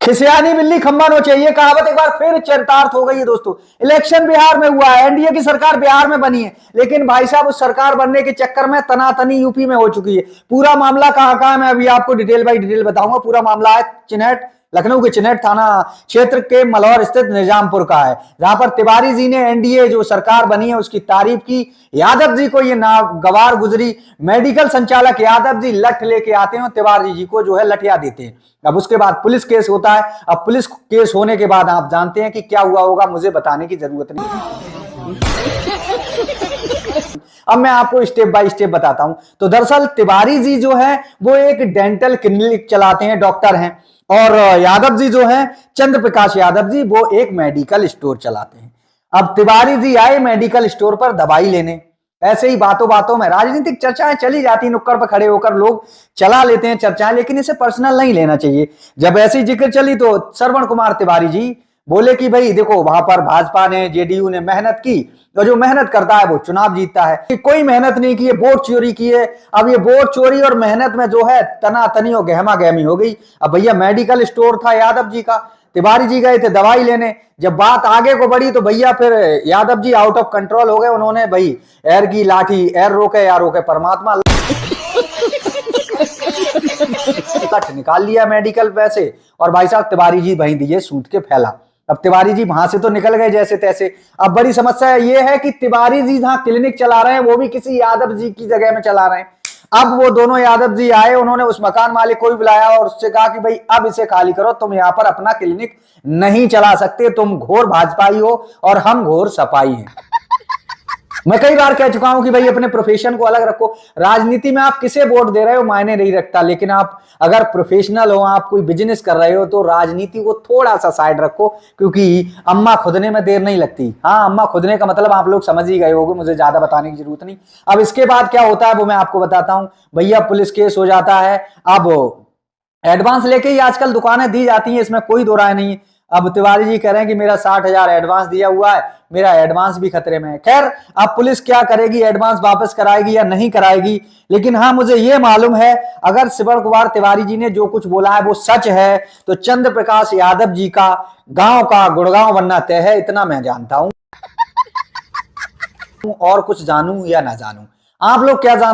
खिसियानी बिल्ली खंबा नो चाहिए, कहावत एक बार फिर चरितार्थ हो गई है दोस्तों। इलेक्शन बिहार में हुआ है, एनडीए की सरकार बिहार में बनी है, लेकिन भाई साहब उस सरकार बनने के चक्कर में तनातनी यूपी में हो चुकी है। पूरा मामला कहां है मैं अभी आपको डिटेल बाई डिटेल बताऊंगा। पूरा मामला है चिनहट, लखनऊ के चिनहट थाना क्षेत्र के मलौर स्थित निजामपुर का है, जहां पर तिवारी जी ने एनडीए जो सरकार बनी है उसकी तारीफ की। यादव जी को ये नागवार गुजरी। मेडिकल संचालक यादव जी लठ लेके आते हैं, तिवारी जी को जो है लठिया देते हैं। अब उसके बाद पुलिस केस होता है। अब पुलिस केस होने के बाद आप जानते हैं कि क्या हुआ होगा, मुझे बताने की जरूरत नहीं। अब मैं आपको स्टेप बाय स्टेप बताता हूं। तो दरअसल तिवारी जी जो है वो एक डेंटल क्लिनिक चलाते हैं, डॉक्टर हैं, और यादव जी जो है चंद्र प्रकाश यादव जी वो एक मेडिकल स्टोर चलाते हैं। अब तिवारी जी आए मेडिकल स्टोर पर दवाई लेने, ऐसे ही बातों बातों में राजनीतिक चर्चाएं चली जाती, नुक्कड़ पर खड़े होकर लोग चला लेते हैं चर्चाएं, लेकिन इसे पर्सनल नहीं लेना चाहिए। जब ऐसी जिक्र चली तो श्रवण कुमार तिवारी जी बोले कि भाई देखो वहां पर भाजपा ने जेडीयू ने मेहनत की, तो जो मेहनत करता है वो चुनाव जीतता है। कि कोई मेहनत नहीं की है, वोट चोरी की है। अब ये वोट चोरी और मेहनत में जो है तनातनी और गहमा गहमी हो गई। अब भैया मेडिकल स्टोर था यादव जी का, तिवारी जी गए थे दवाई लेने। जब बात आगे को बढ़ी तो भैया फिर Yadav ji out of control हो गए। उन्होंने भाई एर की लाठी, एर रोके या रोके परमात्मा, लठ निकाल लिया मेडिकल पैसे, और भाई साहब तिवारी जी वहीं दिए सूट के फैला। अब तिवारी जी वहां से तो निकल गए जैसे तैसे। अब बड़ी समस्या यह है कि तिवारी जी जहां क्लिनिक चला रहे हैं वो भी किसी यादव जी की जगह में चला रहे हैं। अब वो दोनों यादव जी आए, उन्होंने उस मकान मालिक को भी बुलाया और उससे कहा कि भाई अब इसे खाली करो, तुम यहां पर अपना क्लिनिक नहीं चला सकते, तुम घोर भाजपाई हो और हम घोर सपाई हैं। मैं कई बार कह चुका हूं कि भाई अपने प्रोफेशन को अलग रखो। राजनीति में आप किसे वोट दे रहे हो मायने नहीं रखता, लेकिन आप अगर प्रोफेशनल हो, आप कोई बिजनेस कर रहे हो, तो राजनीति को थोड़ा सा साइड रखो, क्योंकि अम्मा खुदने में देर नहीं लगती। हाँ, अम्मा खुदने का मतलब आप लोग समझ ही गए होंगे, मुझे ज्यादा बताने की जरूरत नहीं। अब इसके बाद क्या होता है वो मैं आपको बताता हूं। भैया पुलिस केस हो जाता है। अब एडवांस लेके ही आजकल दुकानें दी जाती हैं, इसमें कोई दो राय नहीं है। अब तिवारी जी कह रहे हैं कि मेरा 60,000 एडवांस दिया हुआ है, मेरा एडवांस भी खतरे में है। खैर अब पुलिस क्या करेगी, एडवांस वापस कराएगी या नहीं कराएगी, लेकिन हाँ मुझे यह मालूम है अगर श्रवण कुमार तिवारी जी ने जो कुछ बोला है वो सच है तो चंद्र प्रकाश यादव जी का गांव का गुड़गांव बनना तय है। इतना मैं जानता हूं, और कुछ जानूं या ना जानूं, आप लोग क्या जानते